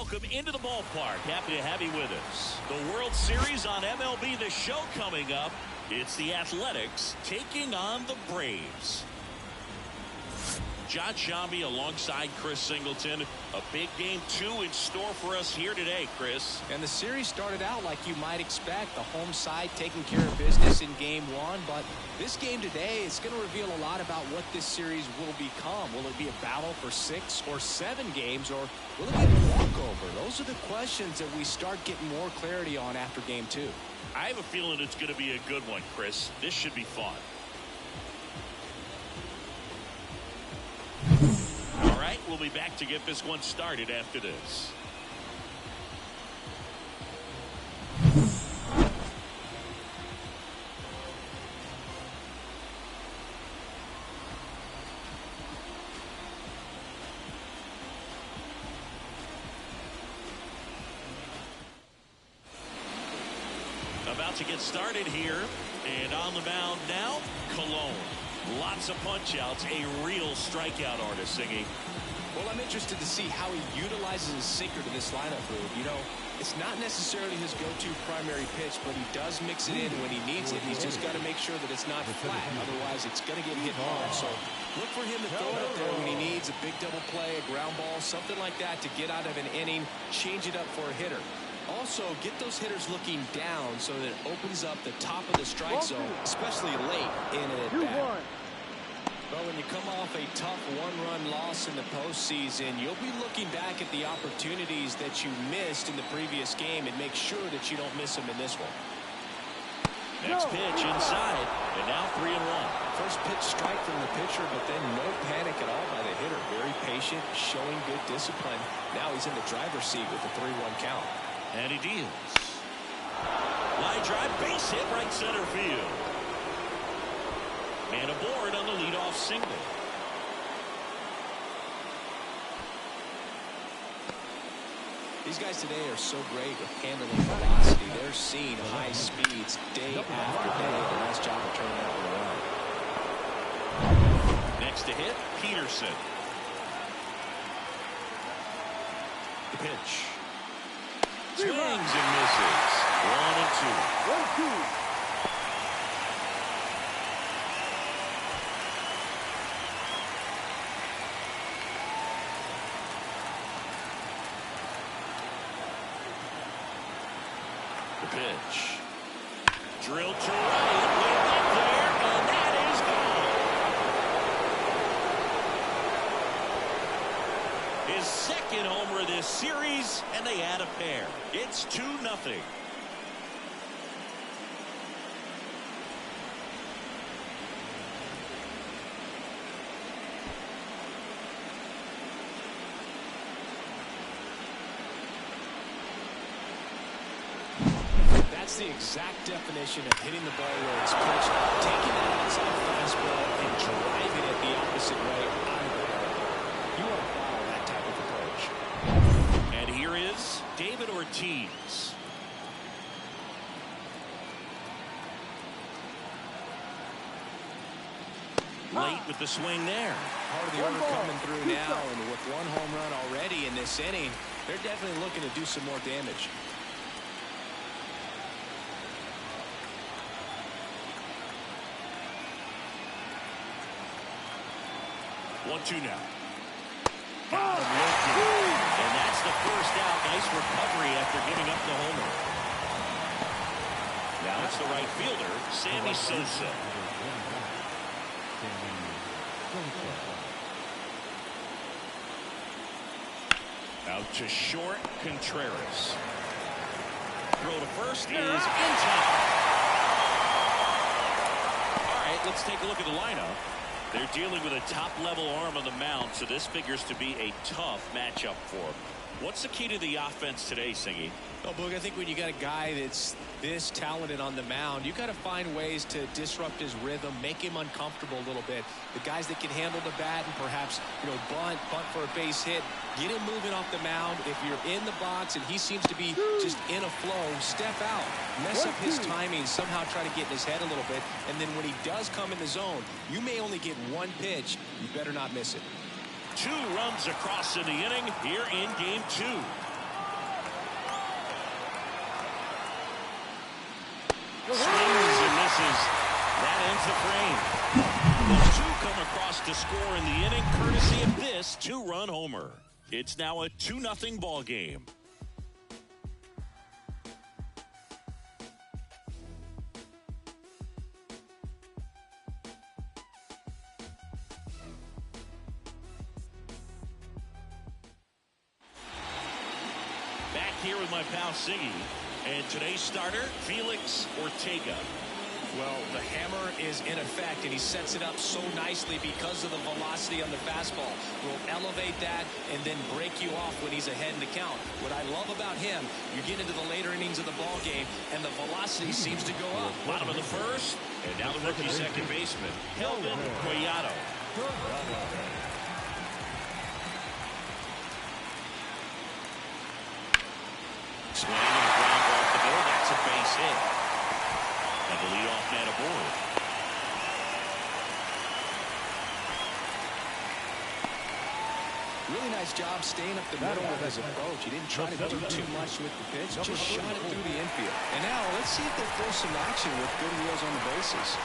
welcome into the ballpark. Happy to have you with us. The World Series on MLB The Show coming up. It's the Athletics taking on the Braves. John Shambi alongside Chris Singleton. A big game 2 in store for us here today, Chris. And the series started out like you might expect. The home side taking care of business in game 1. But this game today is going to reveal a lot about what this series will become. Will it be a battle for 6 or 7 games, or will it be a walkover? Those are the questions that we start getting more clarity on after game 2. I have a feeling it's going to be a good one, Chris. This should be fun. All right, we'll be back to get this one started after this. About to get started here, and on the mound now, Cologne. Lots of punch-outs, a real strikeout artist, Singy. Well, I'm interested to see how he utilizes his sinker to this lineup, Rube. You know, it's not necessarily his go-to primary pitch, but he does mix it in when he needs it. He's just got to make sure that it's not flat. Otherwise, it's going to get hit hard. So look for him to throw it up there when he needs a big double play, a ground ball, something like that to get out of an inning, change it up for a hitter. Also, get those hitters looking down so that it opens up the top of the strike zone, especially late in an at-bat. Well, when you come off a tough one-run loss in the postseason, you'll be looking back at the opportunities that you missed in the previous game and make sure that you don't miss them in this one. Next pitch inside, and now 3-1. First pitch strike from the pitcher, but then no panic at all by the hitter. Very patient, showing good discipline. Now he's in the driver's seat with a 3-1 count. And he deals. Line drive, base hit, right center field. And aboard on the leadoff single. These guys today are so great with handling velocity. They're seeing high speeds day after day. A nice job of turning that one around. Next to hit, Peterson. The pitch. Swings and misses. 1-2. 1-2. The pitch. Drilled to right. Way back there, and that is gone. His second homer of this series, and they add a pair. It's 2-0. That's the exact definition of hitting the ball where it's pitched, taking that outside fastball and driving it the opposite way out of the ball. You want to follow that type of approach. And here is David Ortiz. Late with the swing there. Part of the order coming through now, and with 1 home run already in this inning, they're definitely looking to do some more damage. 1-2 now. Got him looking. And that's the first out. Nice recovery after giving up the homer. Now it's the right fielder, Sammy Sosa. Out to short, Contreras. Throw to first is in time. All right, let's take a look at the lineup. They're dealing with a top-level arm on the mound, so this figures to be a tough matchup for them. What's the key to the offense today, Singy? Well, Boog, I think when you got a guy that's this talented on the mound, you got to find ways to disrupt his rhythm, make him uncomfortable a little bit. The guys that can handle the bat and perhaps, bunt for a base hit, get him moving off the mound. If you're in the box and he seems to be just in a flow, step out, mess up his timing, somehow try to get in his head a little bit. And then when he does come in the zone, you may only get 1 pitch. You better not miss it. 2 runs across in the inning here in game 2. Swings and misses. That ends the frame. The two come across to score in the inning, courtesy of this two-run homer. It's now a 2-0 ball game. Back here with my pal Siggy, and today's starter, Felix Ortega. Well, the hammer is in effect, and he sets it up so nicely because of the velocity on the fastball. Will elevate that and then break you off when he's ahead in the count. What I love about him, you get into the later innings of the ball game, and the velocity seems to go up. Bottom of the first, and now the rookie second baseman, Kelvin Collado. Swing and a ground ball off the middle. That's a base hit. And the leadoff man aboard. Really nice job staying up the middle with his approach. He didn't try to do too much with the pitch. Just shot it through the infield. And now let's see if they throw some action with good wheels on the bases.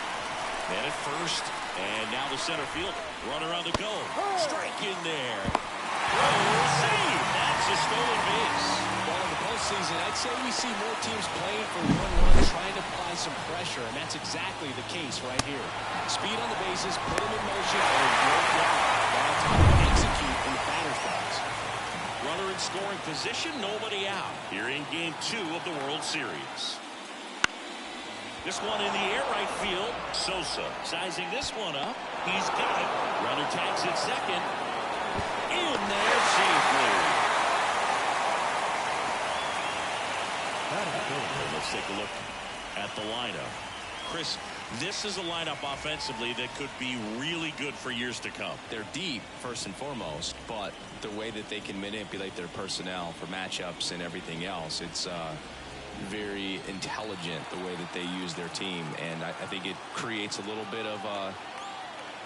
Man at first, and now the center fielder. Runner on the go. Strike in there. Oh, save. That's a stolen base. Well, in the postseason, I'd say we see more teams playing for one run, trying to apply some pressure, and that's exactly the case right here. Speed on the bases, put them in motion, and work out. While time to execute in the batter's box. Runner in scoring position, nobody out. Here in Game 2 of the World Series. This one in the air right field. Sosa sizing this one up. He's got it. Runner tags at second. In there safely. Let's take a look at the lineup. Chris, this is a lineup offensively that could be really good for years to come. They're deep, first and foremost, but the way that they can manipulate their personnel for matchups and everything else, it's very intelligent the way that they use their team, and I think it creates a little bit of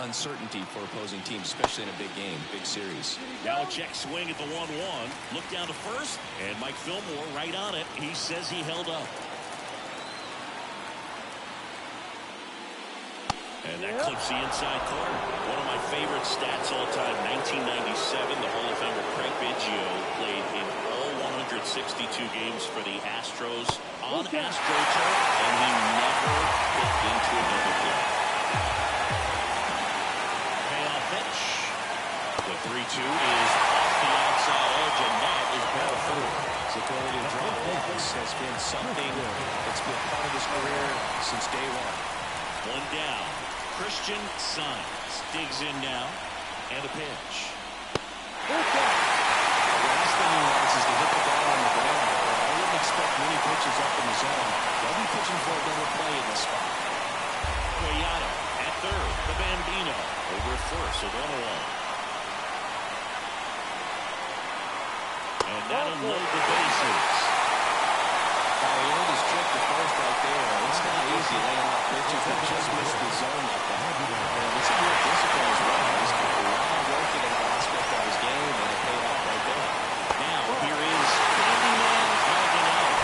uncertainty for opposing teams, especially in a big game, big series. Now a check swing at the 1-1. Look down to first, and Mike Fillmore right on it. He says he held up. And that clips the inside corner. One of my favorite stats all time, 1997, the Hall of Famer Craig Biggio played in all 162 games for the Astros on AstroTurf, and he never hit into another play. Payoff pitch. The 3-2 is off the outside edge, and that is better for his ability to drop balls has been something that's been part of his career since day one. One down. Christian Sainz digs in now, and a pitch. The last thing he wants is to hit the ball on the ground. I wouldn't expect many pitches up in the zone. They'll be pitching for a double play in this spot. Pirata at third. The Bambino over at first, so 1-1. And that'll load the bases. He earned his trip to first right there. It's not easy laying off pitches that just missed the zone like that. And it's a real discipline as well. He's got a lot of work in that aspect of his game, and it paid off right there. Now, here is Candyman Maldonado.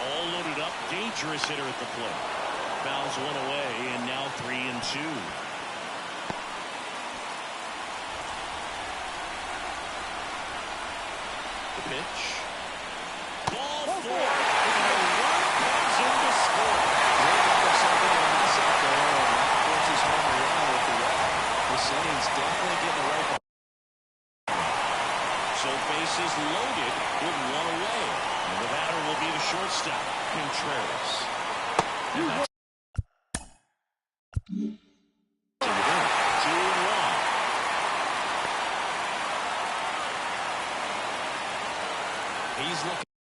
All loaded up, dangerous hitter at the plate. Fouls one away, and now 3-2. The pitch. Ball four. And the run comes in to score. Something on this out there, and that forces home a run with the walk. This inning's definitely getting away from him. So bases loaded with one away. And the batter will be the shortstop, Contreras. And that's 2-1. He's looking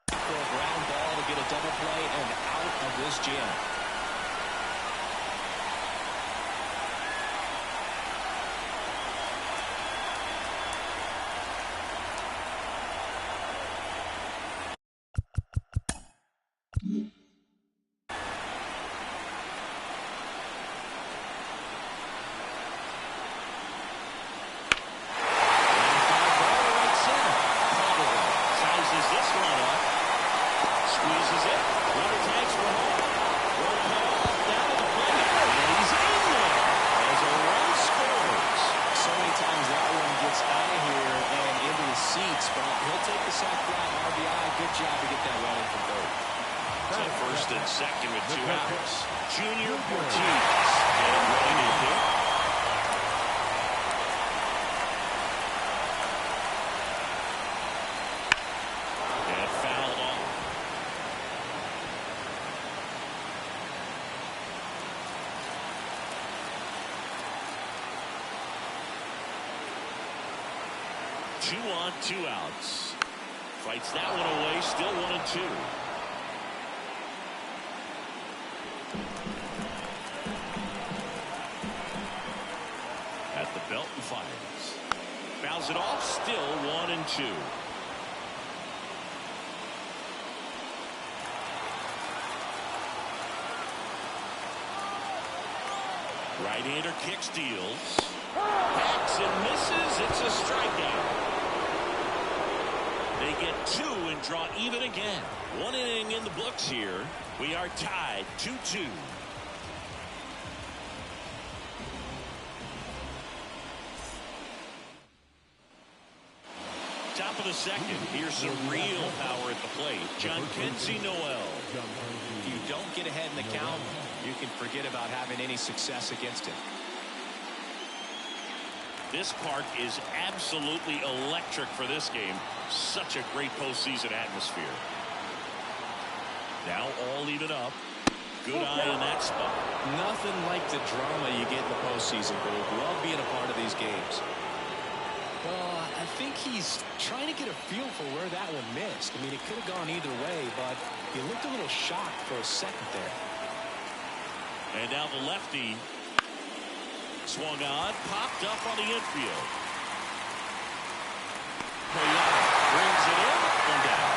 for a ground ball to get a double play and out of this jam. Great job to get that running from third. So first and second with 2 outs. Junior Ortiz getting ready to hit. And fouled off. Two on, 2 outs. Fights that one away, still 1-2. At the belt and fires. Fouls it off, still 1-2. Right-hander kick steals. Hacks and misses. It's a strikeout. They get 2 and draw even again. 1 inning in the books here. We are tied 2-2. Top of the second. Here's some real power at the plate. John Kenzie Noel. If you don't get ahead in the count, you can forget about having any success against him. This park is absolutely electric for this game. Such a great postseason atmosphere. Now all even up. Good eye in that spot. Nothing like the drama you get in the postseason, but I love being a part of these games. Well, I think he's trying to get a feel for where that one missed. I mean, it could have gone either way, but he looked a little shocked for a second there. And now the lefty swung on, popped up on the infield. Pirata brings it in, one down.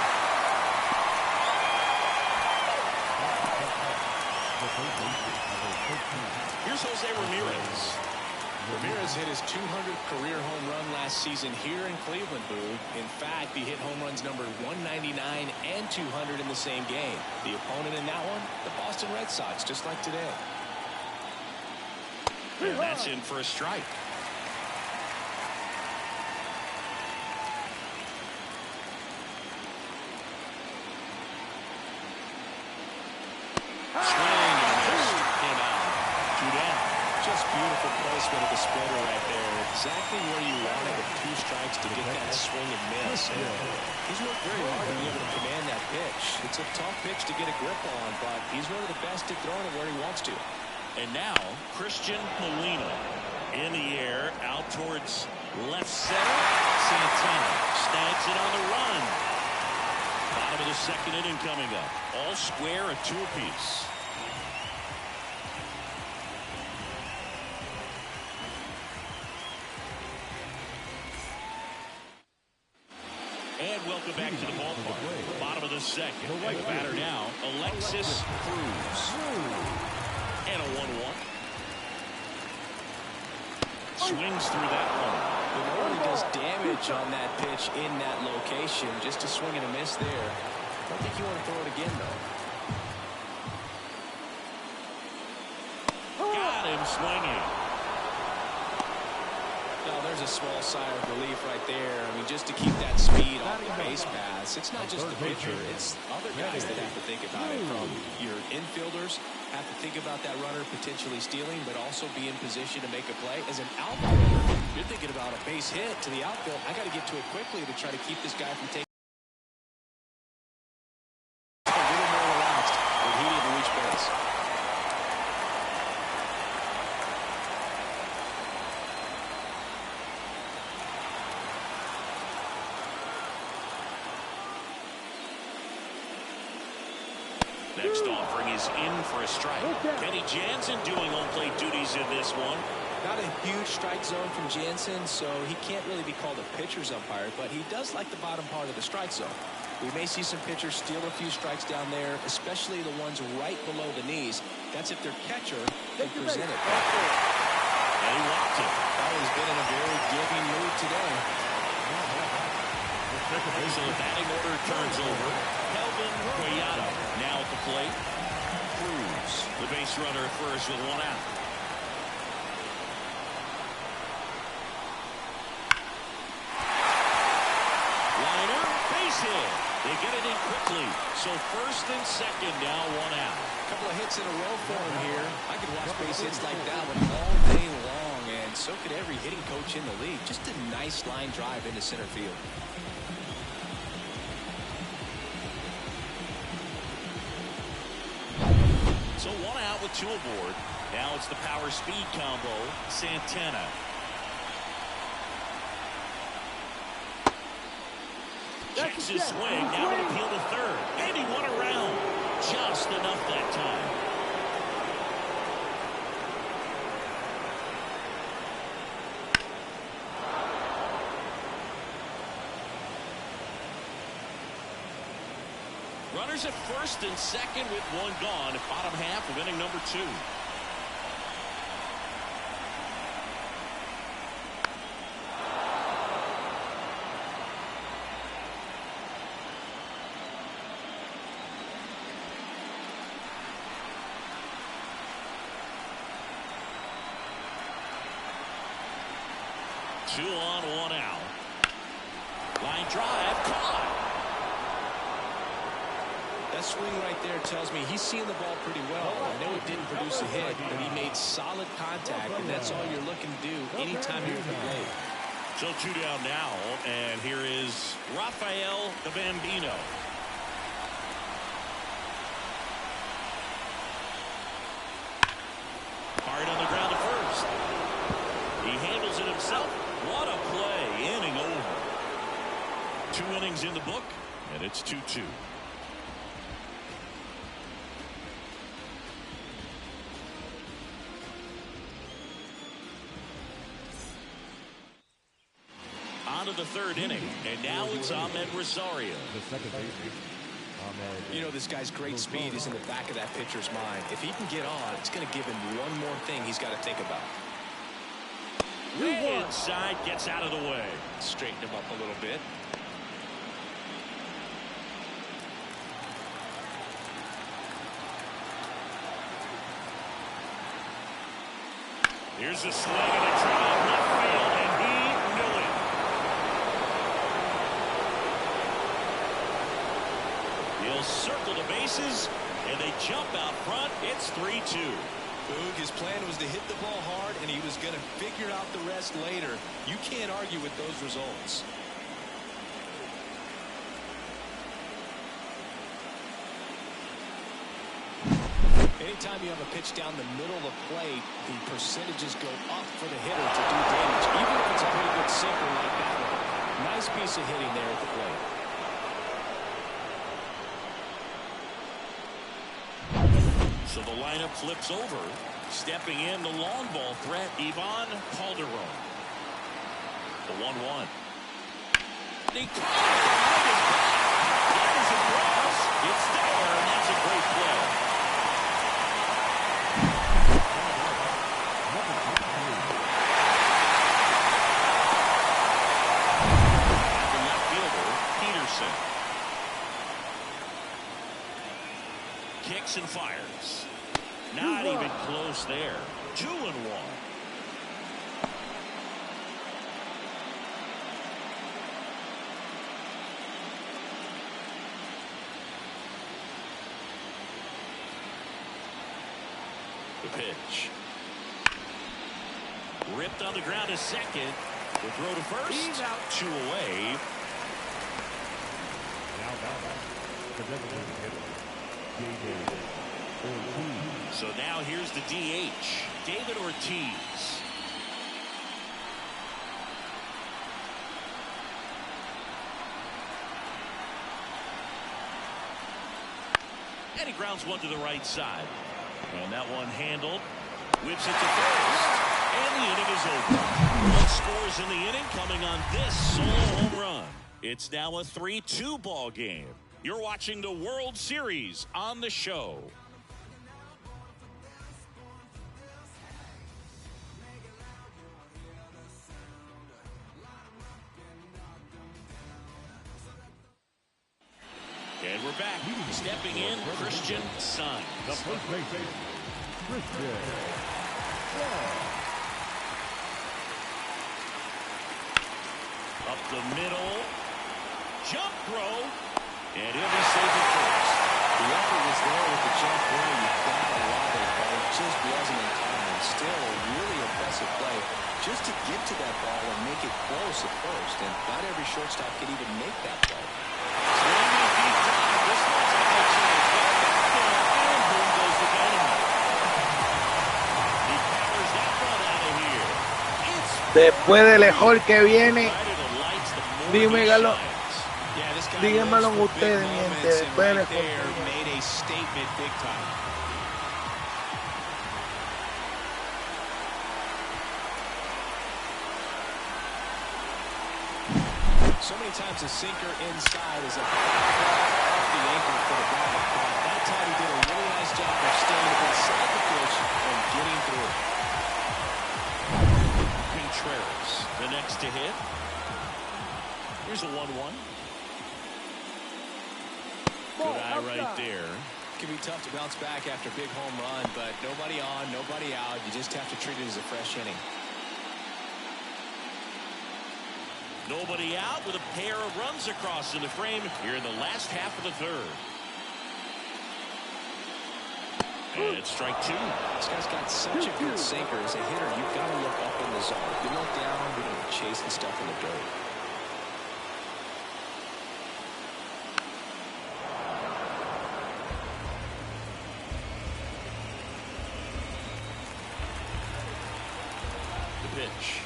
Here's Jose Ramirez. Ramirez hit his 200th career home run last season here in Cleveland, Boog. In fact, he hit home runs number 199 and 200 in the same game. The opponent in that one, the Boston Red Sox, just like today. And that's in for a strike. Swing and miss. Him out. 2 down. Just beautiful placement of the splitter right there. Exactly where you want it with 2 strikes to get that swing and miss. And he's worked very hard to be able to command that pitch. It's a tough pitch to get a grip on, but he's one of the best at throwing it where he wants to. And now Christian Molina in the air out towards left center. Santana snags it on the run. Bottom of the second inning coming up. All square at 2 apiece. And welcome back to the ballpark. Bottom of the second. The batter now, Alexis Cruz. And a 1-1. Swings through that one. It only does damage on that pitch in that location. Just a swing and a miss there. I don't think you want to throw it again, though. Got him swinging. Now, there's a small sigh of relief right there. I mean, just to keep that speed off the base paths. It's not just the pitcher. It's other guys that have to think about it. From your infielders have to think about that runner potentially stealing, but also be in position to make a play. As an outfielder, you're thinking about a base hit to the outfield. I got to get to it quickly to try to keep this guy from taking a little more relaxed when he didn't reach base. Next offering is in for a strike. Kenny Jansen doing on-plate duties in this one. Not a huge strike zone from Jansen, so he can't really be called a pitcher's umpire, but he does like the bottom part of the strike zone. We may see some pitchers steal a few strikes down there, especially the ones right below the knees. That's if their catcher can present it. And he walked it. That has been in a very giving mood today. So the batting order turns over. Kelvin Pirata now at the plate. Cruz, the base runner at first with 1 out. Liner, base hit. They get it in quickly. So first and second, now one out. A couple of hits in a row for him here. I could watch base hits like that one all day long, and so could every hitting coach in the league. Just a nice line drive into center field. So one out with two aboard. Now it's the power speed combo. Santana. Checks his swing. Now an appeal to third. And he won around. Just enough that time. Runners at first and second with one gone. Bottom half of inning number 2. Two on, one out. Line drive, caught. That swing right there tells me he's seeing the ball pretty well. I know it didn't produce a hit, but he made solid contact, and that's all you're looking to do anytime you're at the plate. So two down now, and here is Rafael the Bambino. Hard on the ground to first. He handles it himself. What a play. Inning over. 2 innings in the book, and it's 2-2. On to the third inning, and now it's Ahmed Rosario. The second baseman. You know, this guy's great speed is in the back of that pitcher's mind. If he can get on, it's going to give him one more thing he's got to think about. Inside, gets out of the way. Straighten him up a little bit. Here's a swing and a drive left field, and he knew it. He'll circle the bases, and they jump out front. It's 3-2. Boog, his plan was to hit the ball hard, and he was going to figure out the rest later. You can't argue with those results. Anytime you have a pitch down the middle of the plate, the percentages go up for the hitter to do damage, even if it's a pretty good sinker like that one. Nice piece of hitting there at the plate. So the lineup flips over. Stepping in, the long ball threat, Ivan Calderon. The 1-1. He caught it. That is across. It's there, and that's a great play. The left fielder, Peterson. Kicks and fires. Not even close there. 2-1. The pitch. Ripped on the ground to second. The throw to first. He's out. 2 away. So now here's the DH, David Ortiz. And he grounds one to the right side. And that one handled. Whips it to first. And the inning is over. One scores in the inning coming on this solo home run. It's now a 3-2 ball game. You're watching the World Series on the show. And we're back. Stepping in, Christian Sun. The first baseman, Christian. Up the middle. Jump throw. And he'll be safe at first. The effort was there with the jump ball. You've got to love it, but it just wasn't in time. Still a really impressive play just to get to that ball and make it close at first. And not every shortstop can even make that play. Swinging deep drive. This one's on the chance. Back there, and boom goes the dynamite. He powers that one out of here. It's Después del mejor que viene, brighter the lights, the more dime, he Galo. shines. Yeah, this guy díganmelo lives for big ustedes, mi moments, gente, and después del right mejor there que viene. made a statement big time. So many times a sinker inside is a off the ankle for the ball. That time he did a really nice job of staying inside the pitch and getting through it. Contreras, the next to hit. Here's a 1-1. Good eye right there. It can be tough to bounce back after a big home run, but nobody on, nobody out. You just have to treat it as a fresh inning. Nobody out with a pair of runs across in the frame here in the last half of the third. And it's strike two. This guy's got such a good sinker. As a hitter, you've got to look up in the zone. If you look down, you're going to be chasing stuff in the dirt. The pitch.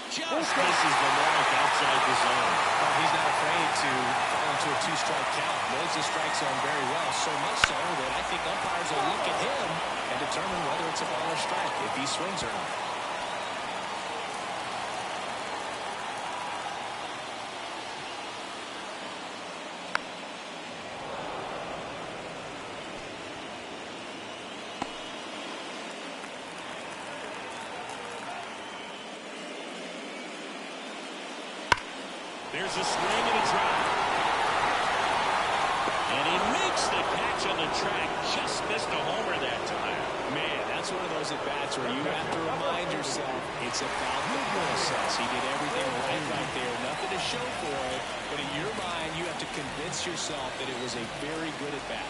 Just misses the mark outside the zone. Well, he's not afraid to fall into a two-strike count. Knows the strike zone very well, so much so that I think umpires will look at him and determine whether it's a ball or strike, if he swings or not. There's a swing and a drive. And he makes the catch on the track. Just missed a homer that time. Man, that's one of those at-bats where you have to remind yourself it's about the process. He did everything right there. Nothing to show for it. But in your mind, you have to convince yourself that it was a very good at-bat.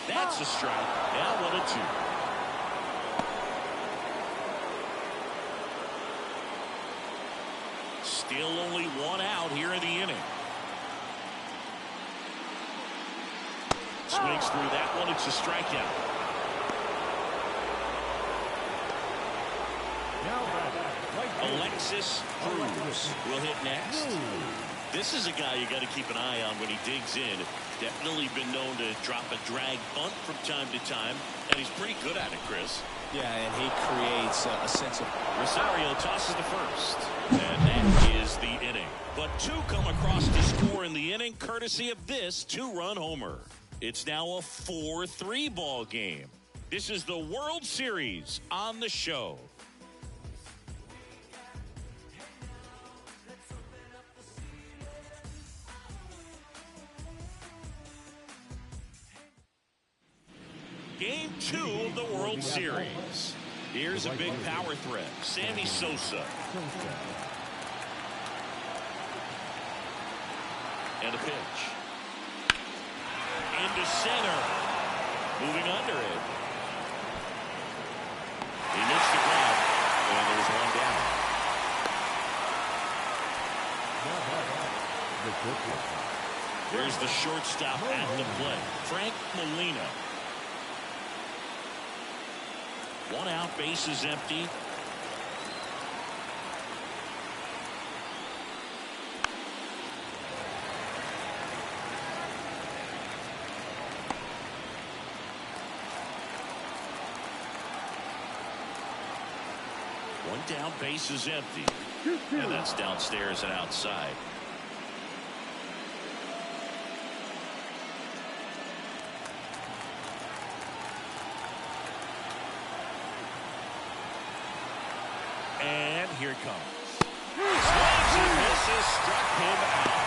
That's a strike. Now 1-2. Still only one out here in the inning. Swings through that one. It's a strikeout. Alexis Cruz will hit next. This is a guy you got to keep an eye on when he digs in. Definitely been known to drop a drag bunt from time to time, and he's pretty good at it, Chris. Yeah, and he creates a sense of... Rosario tosses the first, and that is the inning. But two come across to score in the inning, courtesy of this two-run homer. It's now a 4-3 ball game. This is the World Series on the show. Game 2 of the World Series. Here's a big power threat, Sammy Sosa. And a pitch. Into center. Moving under it. He missed the grab, and there's one down. There's the shortstop at the plate, Frank Molina. One out, bases empty. One down, bases empty. And that's downstairs and outside. And here it comes. Swings and misses, struck him out.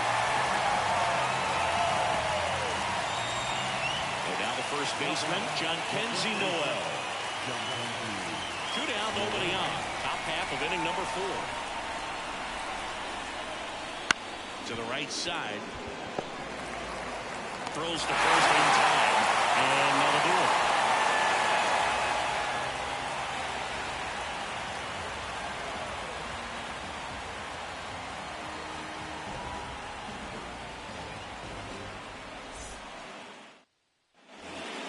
And now the first baseman, John Kenzie Noel. 2 down, nobody on. Top half of inning number 4. To the right side. Throws to first in time. And that'll do it.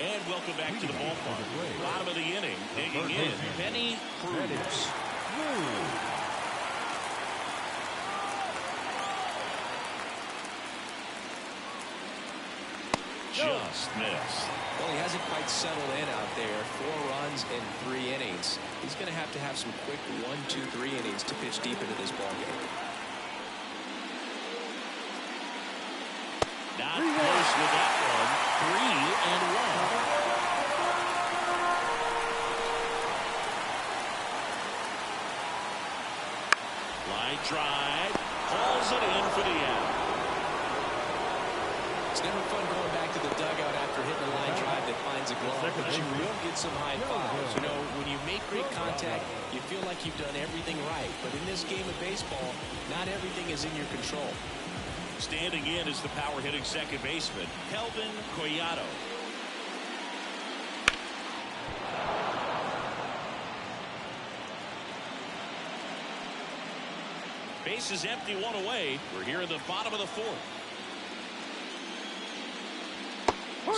And welcome back to the ballpark. Bottom of the inning. Digging in. Benny Cruz. Just missed. Well, he hasn't quite settled in out there. 4 runs in 3 innings. He's going to have some quick 1, 2, 3 innings to pitch deep into this ball game. Not close with that one. 3-1. Line drive. Calls it in for the out. It's never fun going back to the dugout after hitting a line drive that finds a glove, but you will get some high fives. You know, when you make great contact, you feel like you've done everything right. But in this game of baseball, not everything is in your control. Standing in is the power-hitting second baseman, Kelvin Collado. Base is empty, 1 away. We're here in the bottom of the 4th.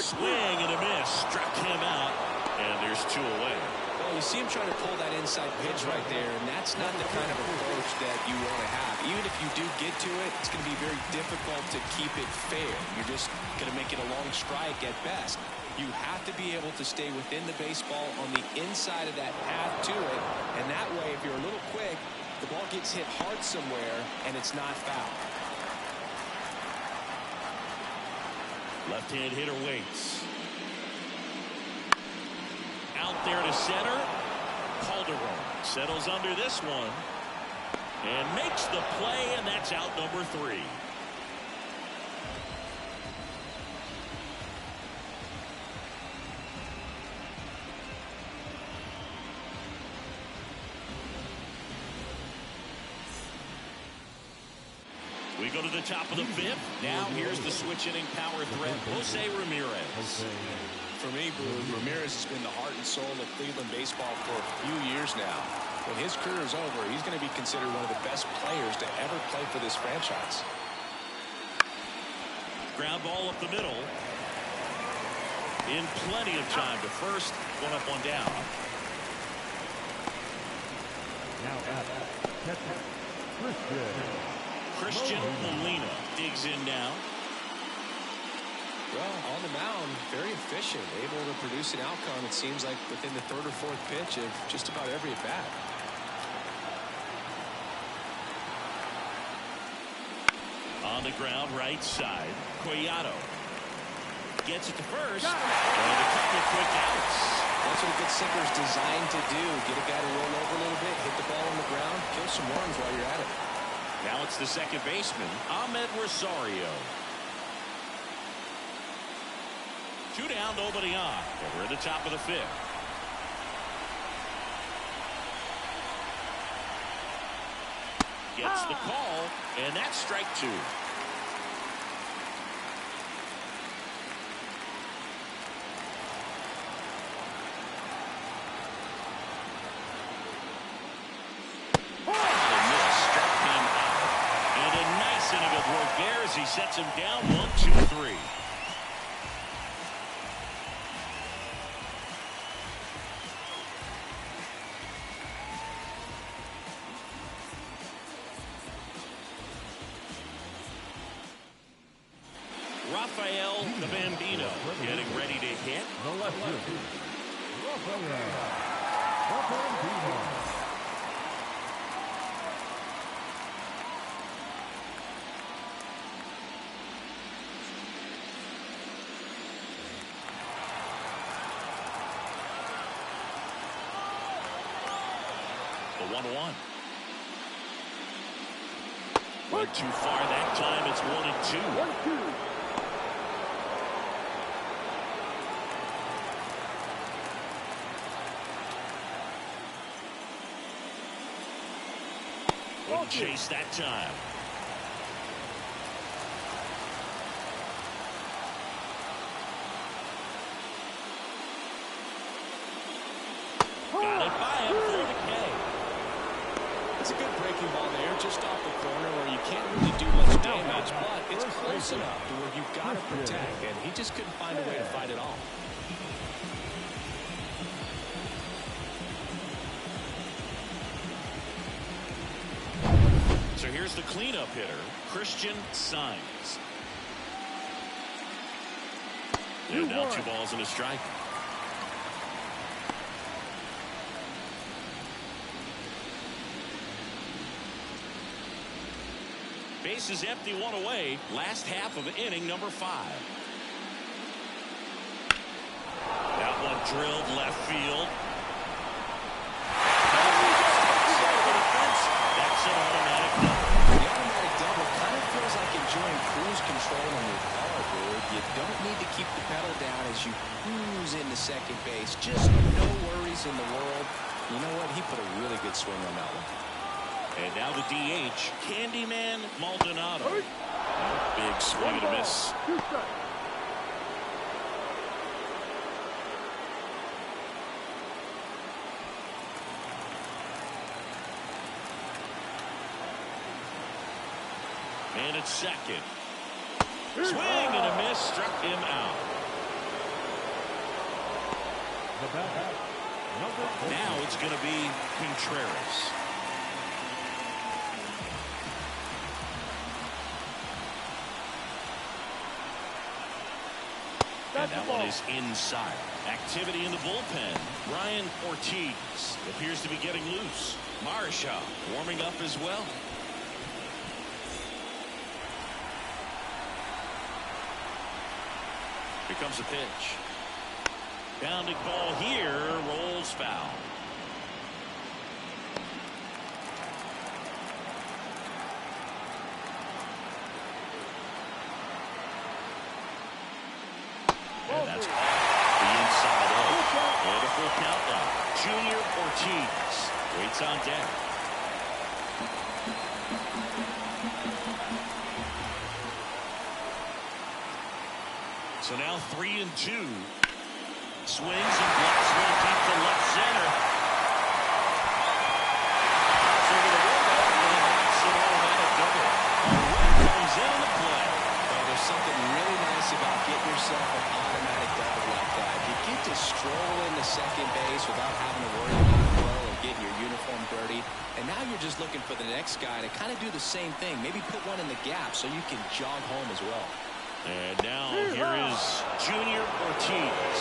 Swing and a miss. Struck him out. And there's 2 away. Well, you see him trying to pull that inside pitch right there, and that's not the kind of approach that you want to have. Even if you do get to it, it's going to be very difficult to keep it fair. You're just going to make it a long strike at best. You have to be able to stay within the baseball on the inside of that path to it, and that way, if you're a little quick, the ball gets hit hard somewhere, and it's not foul. Left-hand hitter waits. Out there to center. Calderon settles under this one. And makes the play, and that's out number 3. We go to the top of the 5th. Now here's the switch inning power threat, Jose Ramirez. For me, Blue, Ramirez has been the heart and soul of Cleveland baseball for a few years now. When his career is over, he's going to be considered one of the best players to ever play for this franchise. Ground ball up the middle. In plenty of time to first. 1 up, 1 down. Now at catcher, Christian Molina digs in now. Well, on the mound, very efficient, able to produce an outcome, it seems like, within the 3rd or 4th pitch of just about every at-bat. On the ground, right side, Collado gets it to first, and a couple of quick outs. That's what a good sinker is designed to do. Get a guy to roll over a little bit, hit the ball on the ground, kill some runs while you're at it. Now it's the second baseman, Ahmed Rosario. 2 down, nobody on. And we're at the top of the 5th. Gets the call, and that's strike 2. As he sets him down, 1, 2, 3. Rafael the Bambino getting ready to hit. The left fielder, Rafael the Bambino. The 1-1. Went too far that time. It's 1-2. 1-2. Wouldn't chase that time. It's a good breaking ball there, just off the corner where you can't really do much damage, but it's close enough to where you've got to protect, and he just couldn't find a way to fight it off. So here's the cleanup hitter, Christian Signs. And now 2 balls and a strike. Base is empty, 1 away. Last half of inning number 5. That one drilled left field. That's an automatic double. The automatic double kind of feels like enjoying cruise control on your car, dude. You don't need to keep the pedal down as you cruise into second base. Just no worries in the world. You know what? He put a really good swing on that one. And now the DH, Candyman Maldonado. Big swing and a miss. Man at second. Swing and a miss, struck him out. Now it's going to be Contreras. And that one is inside. Activity in the bullpen. Ryan Ortiz appears to be getting loose. Marisha warming up as well. Here comes a pitch. Bounding ball here, rolls foul. And that's off the inside edge. And a full count now. Junior Ortiz waits on deck. So now 3-2. Swings and blocks one deep to left center. So the window, and that's an automatic double. A run comes in the play. Well, there's something really nice about getting yourself an automatic double like that. You get to stroll into second base without having to worry about the throw or getting your uniform dirty. And now you're just looking for the next guy to kind of do the same thing. Maybe put one in the gap so you can jog home as well. And now here is Junior Ortiz.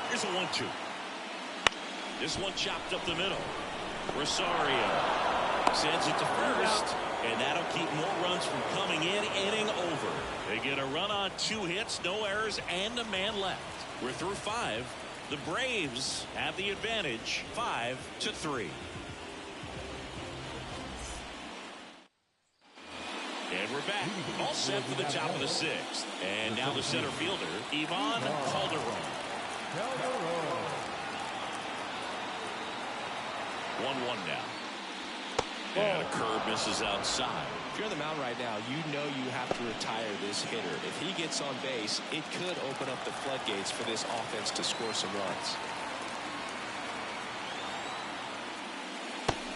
Here's a 1-2. This one chopped up the middle. Rosario sends it to first, and that'll keep more runs from coming in. Inning over. They get a run on 2 hits, no errors, and a man left. We're through 5. The Braves have the advantage, 5-3. And we're back, all set for the top of the 6th. And now the center fielder, Ivan Calderon. 1-1 now. And a curve misses outside. If you're on the mound right now, you know you have to retire this hitter. If he gets on base, it could open up the floodgates for this offense to score some runs.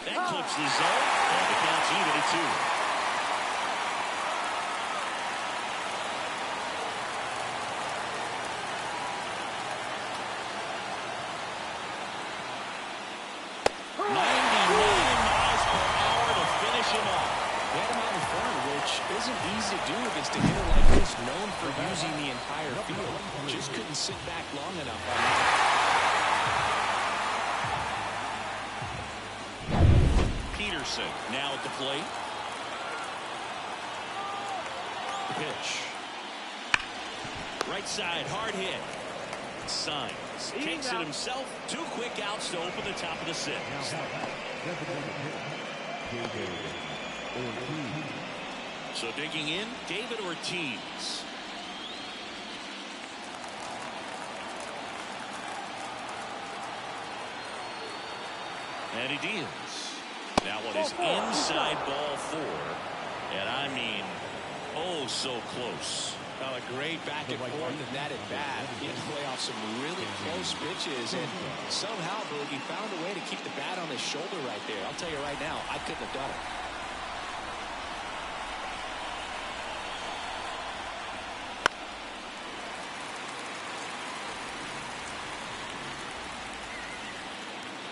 That clips the zone, and the count's even at 2. Isn't easy to do against a hitter like this, known for using the entire field. Just couldn't sit back long enough on that. Peterson now at the plate. The pitch. Right side, hard hit. Signs. Takes it himself. 2 quick outs to open the top of the 6th. So digging in, David Ortiz. And he deals. That one is inside ball 4. And I mean, oh, so close. A great back and forth in that at bat. He had to play off some really close pitches, and somehow Boogie found a way to keep the bat on his shoulder right there. I'll tell you right now, I couldn't have done it.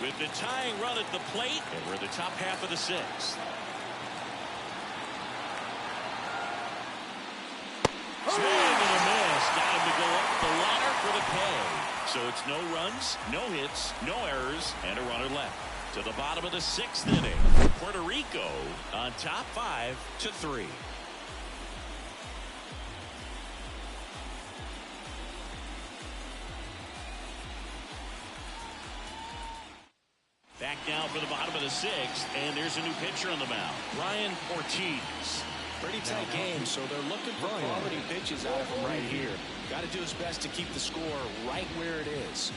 With the tying run at the plate, and we're the top half of the sixth. Swing and a miss. Got him to go up the ladder for the K. So it's no runs, no hits, no errors, and a runner left. To the bottom of the sixth inning. Puerto Rico on top 5-3. Back now for the bottom of the sixth, and there's a new pitcher on the mound, Brian Ortiz. Pretty tight game, so they're looking for quality pitches out of him right here. Got to do his best to keep the score right where it is.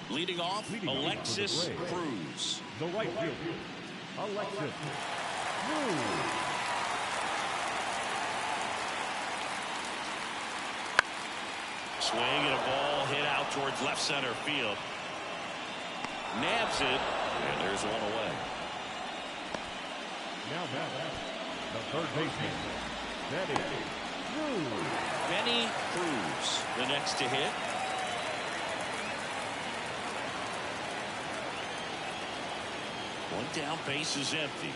Leading off, Alexis Cruz. The right fielder, Alexis Cruz. Swing and a ball hit out towards left center field. Nabs it, and there's one away. Now back, the third baseman, Benny Cruz. Benny Cruz, the next to hit. One down, base is empty.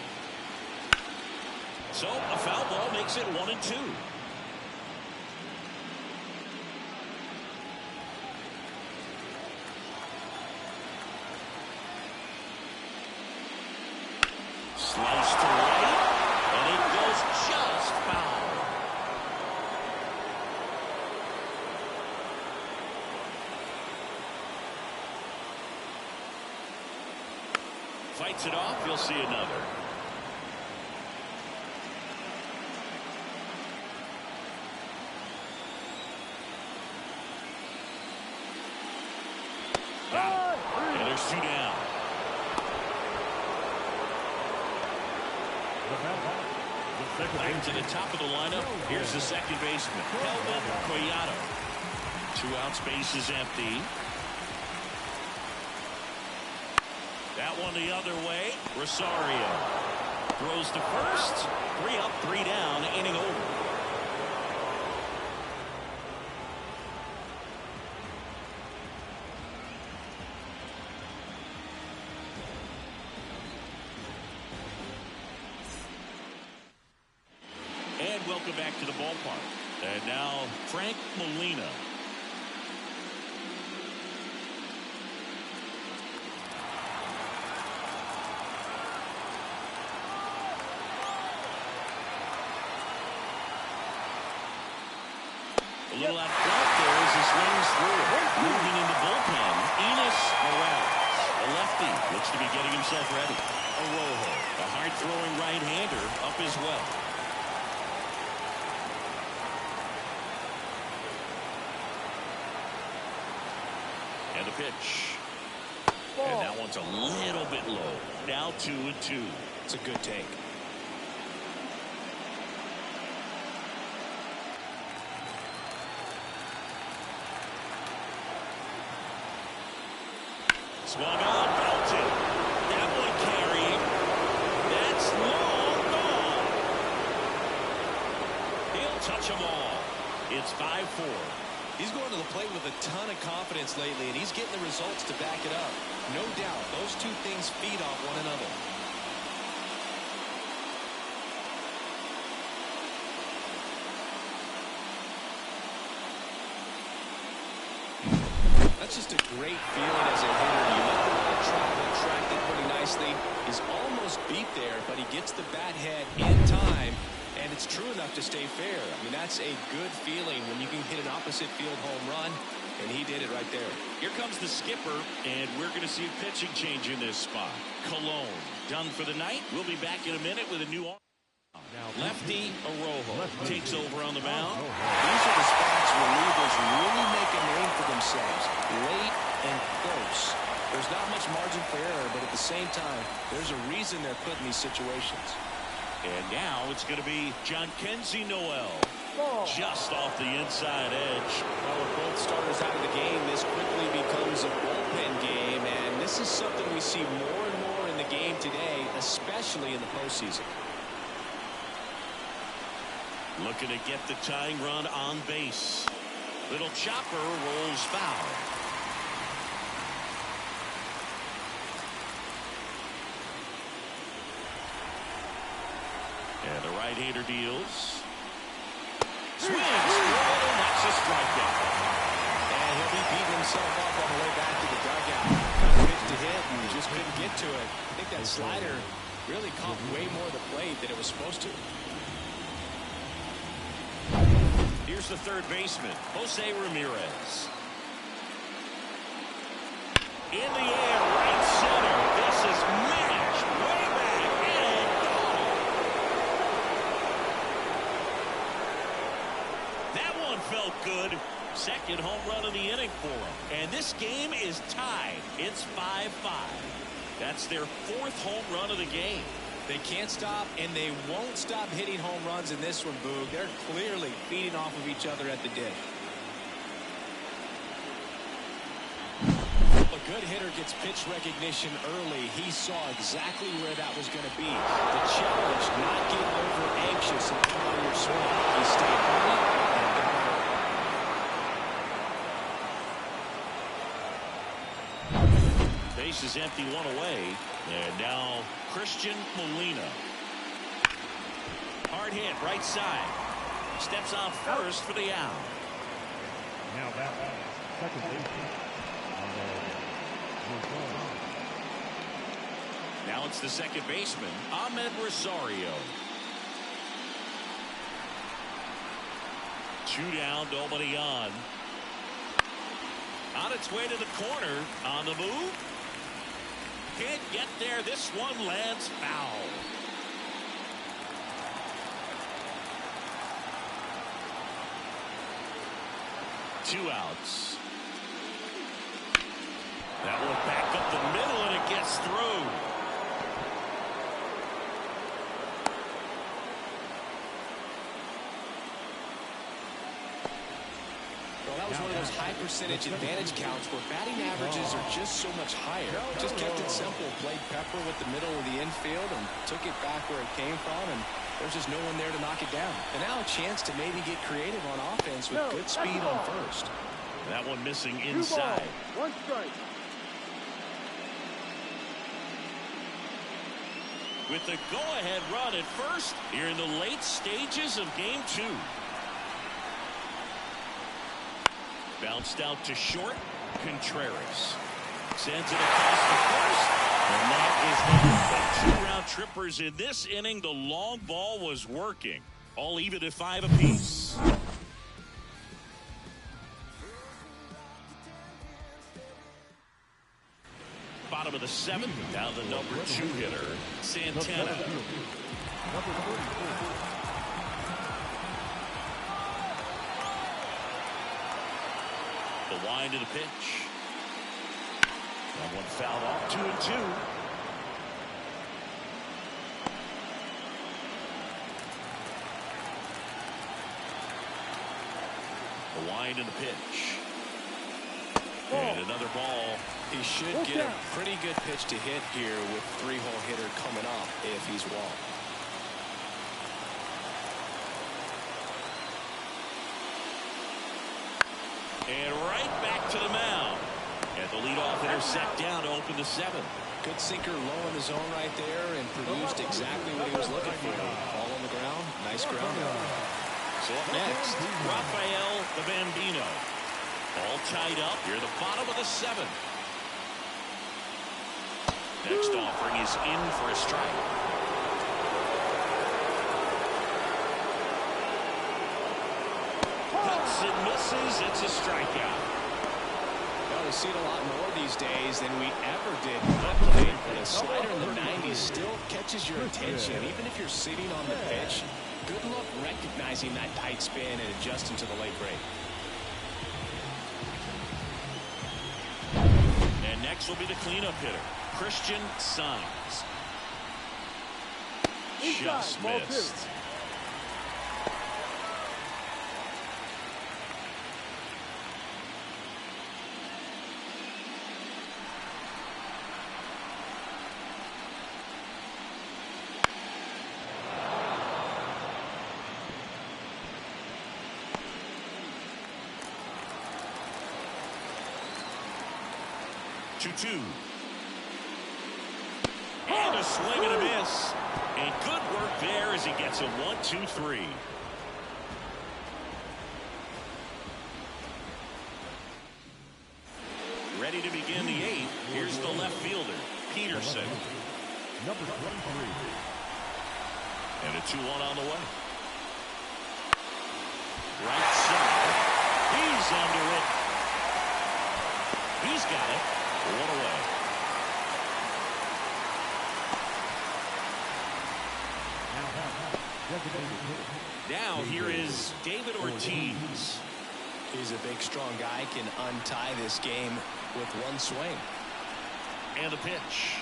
So a foul ball makes it 1-2. Sliced to right, and it goes just foul. Fights it off, you'll see another. And there's two down. Back to the top of the lineup. Here's the second baseman, Kelvin Collado. 2 outs, base is empty. That one the other way. Rosario throws to first. 3 up, 3 down, inning over. Welcome back to the ballpark. And now Frank Molina. A little out front there as he swings through. Moving in the bullpen, Enos Morales. A lefty looks to be getting himself ready. A Rojo, a hard-throwing right-hander up as well. And the pitch. And that one's a little bit low. Now 2-2. It's a good take. Swung on, belted. That one carrying. That's long gone. He'll touch them all. It's 5-4. He's going to the plate with a ton of confidence lately, and he's getting the results to back it up. No doubt, those two things feed off one another. That's just a great feeling as a hitter. You let the ball travel, tracked it pretty nicely. He's almost beat there, but he gets the bat head in time. And it's true enough to stay fair. I mean, that's a good feeling when you can hit an opposite field home run, and he did it right there. Here comes the skipper, and we're going to see a pitching change in this spot. Cologne done for the night. We'll be back in a minute with a new arm. Lefty Rojo takes over on the mound. These are the spots where relievers really make a name for themselves. Late and close. There's not much margin for error, but at the same time, there's a reason they're put in these situations. And now it's going to be John Kenzie Noel. Just off the inside edge. Well, with both starters out of the game, this quickly becomes a bullpen game, and this is something we see more and more in the game today, especially in the postseason. Looking to get the tying run on base. Little chopper rolls foul. And the right-hander deals. Swings. Oh, that's a strikeout. And he'll be beating himself up on the way back to the dugout. Got a pitch to hit and just couldn't get to it. I think that slider really caught way more of the plate than it was supposed to. Here's the third baseman, Jose Ramirez. In the air, right center. This is mashed way back and gone. That one felt good. Second home run of the inning for him. And this game is tied. It's 5-5. That's their fourth home run of the game. They can't stop, and they won't stop hitting home runs in this one, Boog. They're clearly feeding off of each other at the dish. A good hitter gets pitch recognition early. He saw exactly where that was going to be. The challenge, not get over anxious and come on your swing. He stayed early and got it. Base is empty, one away. And now Christian Molina. Hard hit, right side. Steps on first for the out. Now that second baseman. Now it's the second baseman, Ahmed Rosario. 2 down, nobody on. On its way to the corner, on the move. Can't get there. This one lands foul. Two outs. That one back up the middle, and it gets through. Well, that was one of those high percentage advantage counts where batting averages are just so much higher. Just kept it simple, played pepper with the middle of the infield and took it back where it came from, and there's just no one there to knock it down. And now a chance to maybe get creative on offense with good speed on first. That one missing inside. 1 strike. With the go-ahead run at first here in the late stages of game 2. Bounced out to short. Contreras sends it across the first. And that is the 2 round trippers in this inning. The long ball was working. All even at 5 apiece. Bottom of the 7th. Now the number 2 hitter, Santana. The wind of the pitch. That one fouled off. 2-2. The wind of the pitch. And another ball. He should get a pretty good pitch to hit here with 3-hole hitter coming up if he's walked. And right back to the mound. And the leadoff hitter set down to open the 7th. Good sinker low in the zone right there and produced exactly what he was looking for. Ball on the ground. Nice ground out. So up next, Rafael the Bambino. All tied up here at the bottom of the 7th. Next offering is in for a strike. Cuts and misses. It's a strikeout. Well, we see it a lot more these days than we ever did. But a slider in the 90s still catches your attention. Even if you're sitting on the pitch, good luck recognizing that tight spin and adjusting to the late break. Next will be the cleanup hitter, Christian Signs. Just missed. Two. And a swing and a miss. And good work there as he gets a 1-2-3. Ready to begin the 8th. Here's the left fielder, Peterson. Number 23. And a 2-1 on the way. Right side. He's under it. He's got it. 1 away. Now here is David Ortiz. He's a big, strong guy. Can untie this game with one swing. And the pitch.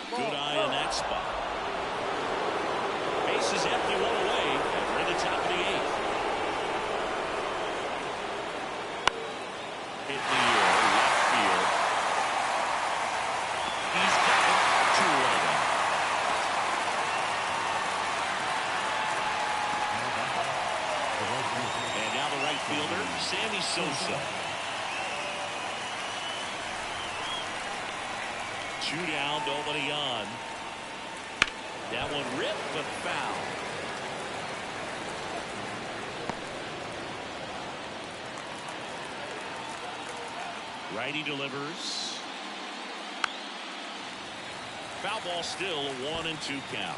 Good eye in that spot. Base is empty, 1 away. And we're in the top of the 8th. Hit the left field. He's got it. 2 away now. And now the right fielder, Sammy Sosa. 2 down, nobody on. That one ripped but foul. Righty delivers. Foul ball still, a 1-2 count.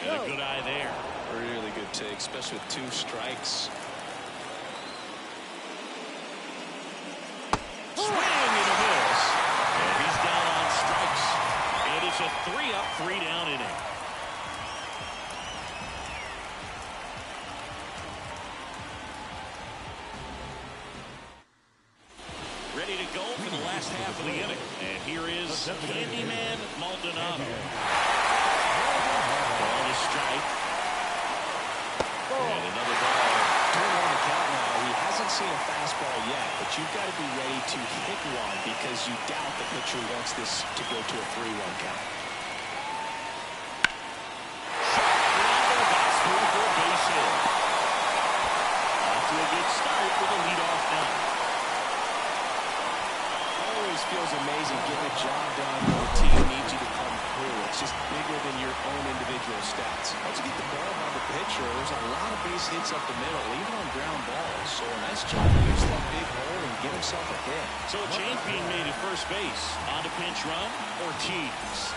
And a good eye there. Really good take, especially with 2 strikes. Swing and a miss. And he's down on strikes. And it's a 3-up, 3-down inning. Ready to go for the last half of the inning. And here is Candyman Maldonado. Ball to strike. And another ball. 2-1 on the count now. He hasn't seen a fastball yet, but you've got to be ready to hit one because you doubt the pitcher wants this to go to a 3-1 count. That's through for a base hit. Off to a good start with a leadoff now. Always feels amazing getting a job done when the team needs you to come through. It's just bigger than your own individual stats. Once you get the ball by the pitcher, there's a lot of base hits up the middle, even on ground balls. So a nice job to use that big hole and get himself a hit. So a change being made at first base. On to pinch run, Ortiz.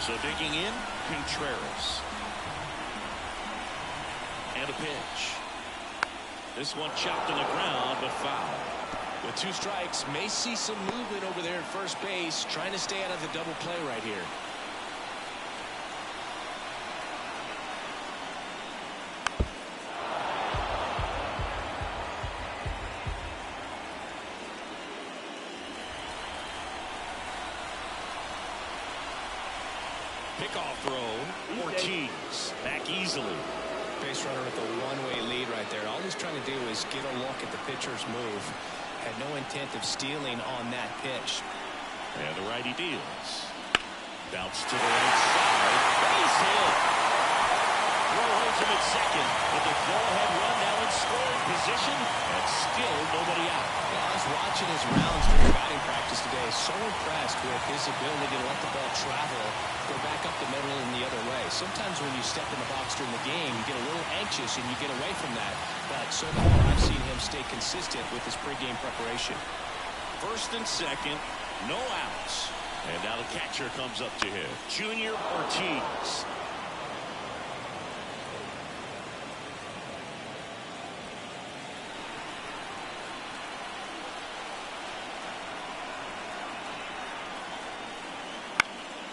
So digging in, Contreras. And a pitch. This one chopped on the ground, but foul. With 2 strikes, may see some movement over there at first base, trying to stay out of the double play right here. Pickoff throw, Ortiz back easily. Base runner with a 1-way lead right there. All he's trying to do is get a look at the pitcher's move. Had no intent of stealing on that pitch. And the righty deals. Bounce to the right side. Base hit. Rojo holds him at second. With the go-ahead run now in scoring position. And still nobody out. Well, I was watching his rounds during batting practice today. So impressed with his ability to let the ball travel, go back up the middle and the other way. Sometimes when you step in the box during the game, you get a little anxious and you get away from that. But so far, I've seen him stay consistent with his pregame preparation. First and second, no outs. And now the catcher comes up to him, Junior Ortiz.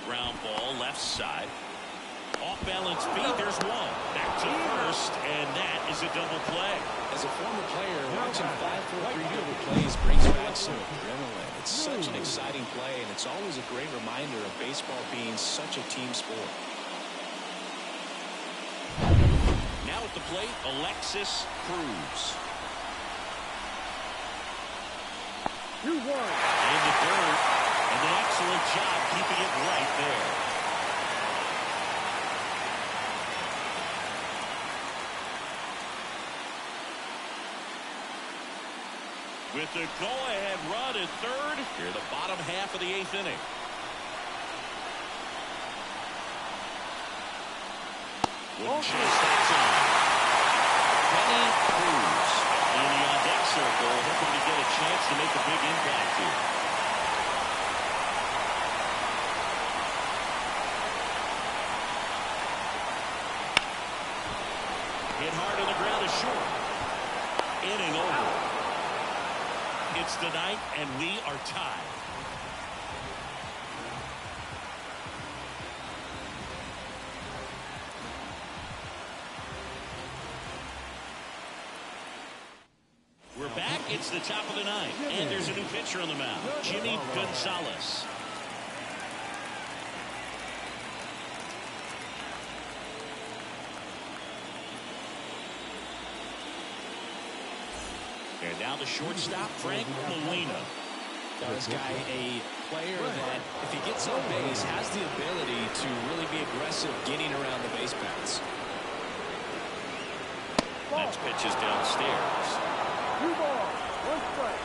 Ground ball left side. Off off-balance feet. There's one. Back to first, and that is a double play. As a former player, watching 5-4-3 double plays brings back some adrenaline. It's such an exciting play, and it's always a great reminder of baseball being such a team sport. Now at the plate, Alexis Cruz. 2-1. In the dirt, and an excellent job keeping it right there. With the go-ahead run at third, here the bottom half of the 8th inning. Wouldn't chase that time. Penny Cruz in the on-deck circle, hoping to get a chance to make a big impact here. Hit hard on the ground is short. Inning over. It's the ninth, and we are tied. We're back. It's the top of the ninth, and there's a new pitcher on the mound, Jimmy Gonzalez. And now the shortstop, Frank Molina. This guy, a player that, if he gets on base, has the ability to really be aggressive getting around the base paths. Next pitch is downstairs. 2 balls, 1 strike.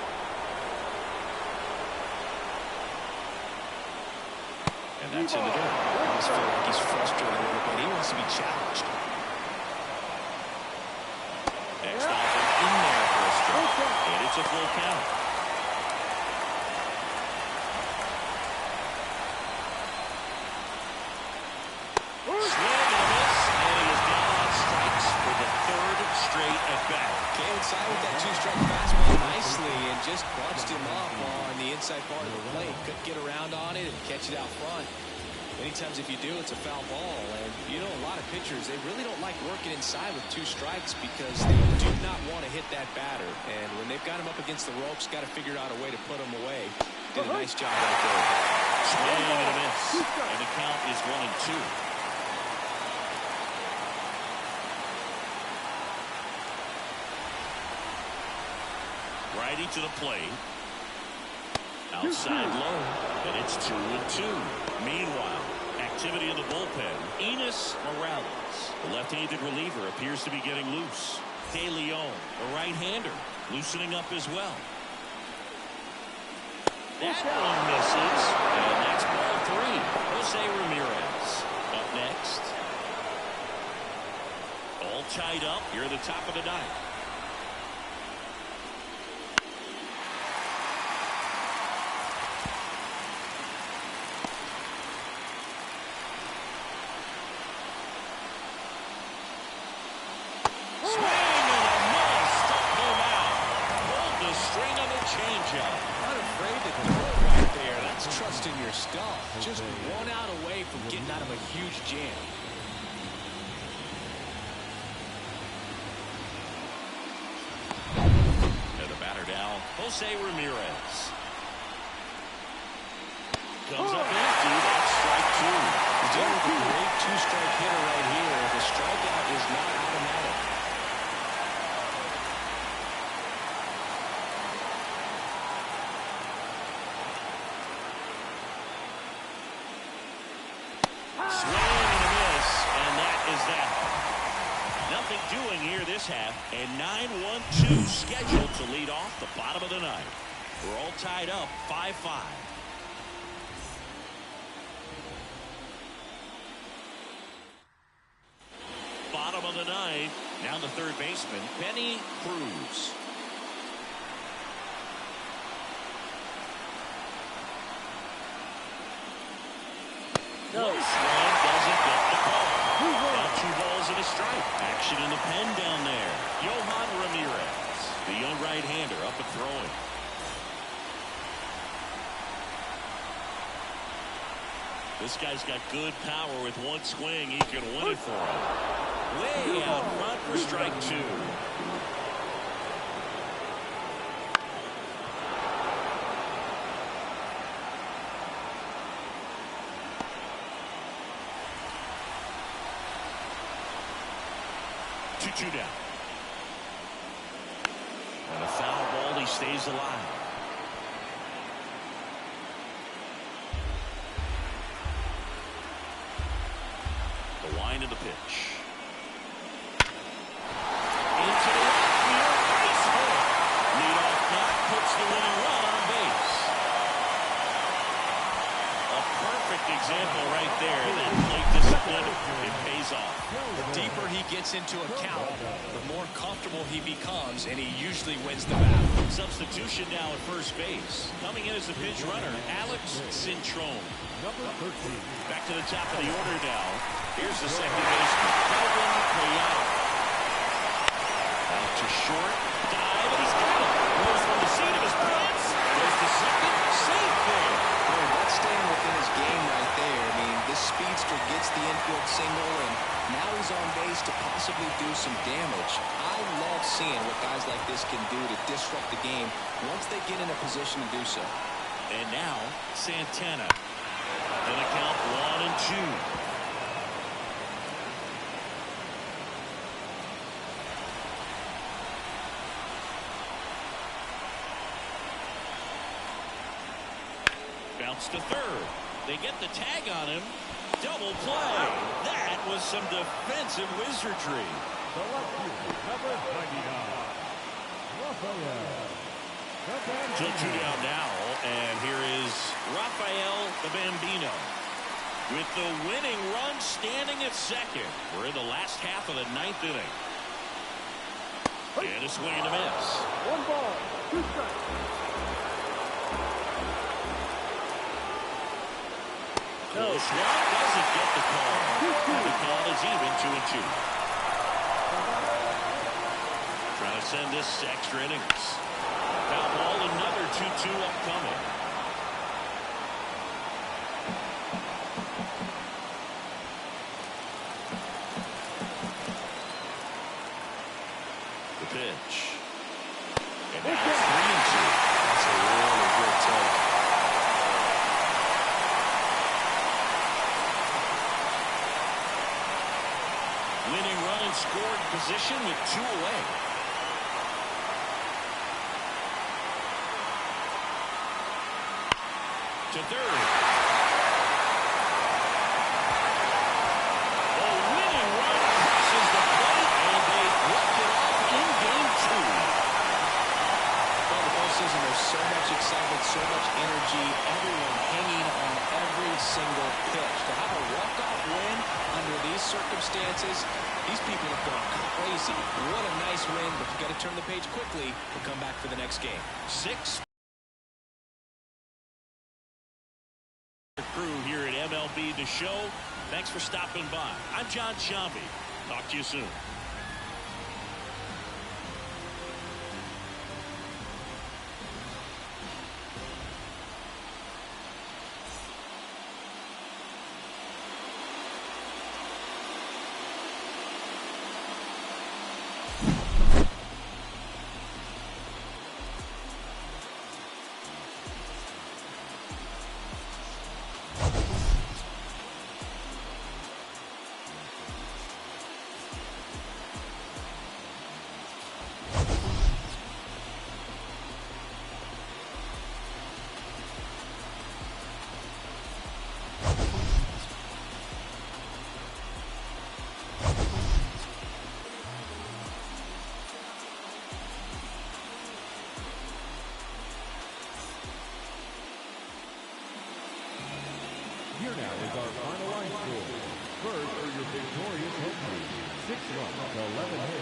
And that's in the dirt. I just feel like he's frustrated a little bit. He wants to be challenged. Next offense in there for a strike. And it's a full count. Swing and a miss. And he is down on strikes for the 3rd straight at bat. Came inside with that 2-strike fastball nicely and just bunched him up on the inside part of the plate. Couldn't get around on it and catch it out front. Many times if you do, it's a foul ball. And, you know, a lot of pitchers, they really don't like working inside with 2 strikes because they do not want to hit that batter. And when they've got him up against the ropes, got to figure out a way to put him away. Did a nice job right there. Swing and a miss. And the count is 1-2. Righty to the plate. Outside low. And it's 2-2. Meanwhile, activity in the bullpen. Enos Morales, the left-handed reliever, appears to be getting loose. De Leon, a right-hander, loosening up as well. That one misses. And that's ball 3. Jose Ramirez up next. All tied up here at the top of the ninth. Trusting your stuff. Just 1 out away from getting out of a huge jam. And the batter down, Jose Ramirez. Comes up empty. That's strike 2. He's dealing with a great 2-strike hitter right here. The strikeout is not automatic. Doing here this half, and 9-1-2 scheduled to lead off the bottom of the ninth. We're all tied up 5-5. Bottom of the ninth. Now the third baseman, Penny Cruz. One swing doesn't get the call. Now 2 balls and a strike. Action in the pen down there. Johan Ramirez, the young right-hander, up and throwing. This guy's got good power. With one swing, he can win it for him. Way out front for strike 2. Two down. And a foul ball, he stays alive. The wind of the pitch. Into the left field, base hit. Leadoff knock puts the winning run on base. A perfect example right there. That plate discipline, it pays off. The deeper he gets into a count, the more comfortable he becomes, and he usually wins the battle. Substitution now at first base. Coming in as the pinch runner, Alex Cintrone. Number 13. Back to the top of the order now. Here's the second baseman, Pirata. Out to short, dive, and he's got it. Goes from the seat of his pants, goes to second, safe there. Boy, that's staying within his game right there. I mean, this speedster gets the infield single, and now he's on base to possibly do some damage. I love seeing what guys like this can do to disrupt the game once they get in a position to do so. And now, Santana. Gonna count 1 and 2. Bounce to third. They get the tag on him. Double play. That was some defensive wizardry. The left fielder, number 99. Rafael. So 2 down now, and here is Rafael the Bambino. With the winning run standing at second. We're in the last half of the 9th inning. And a swing and a miss. 1 ball, 2 strikes. Close one, doesn't get the call. And the count is even, 2 and 2. Trying to send this to extra innings. Foul ball, another 2-2 upcoming. The pitch. And now it's 3 and 2. That's a really good take. Winning run in scoring position with 2 away. To third. A winning run crosses the plate, and they left it off in game 2. Well, the postseason, there's so much excitement, so much energy, everyone hanging on every single pitch. To have a walk-off win under these circumstances, these people have gone crazy. What a nice win, but you got to turn the page quickly to come back for the next game. 6. Crew here at MLB The Show. Thanks for stopping by. I'm John Shambi. Talk to you soon. Here now is our final line score. First for your victorious home team, 6 runs to 11 hits.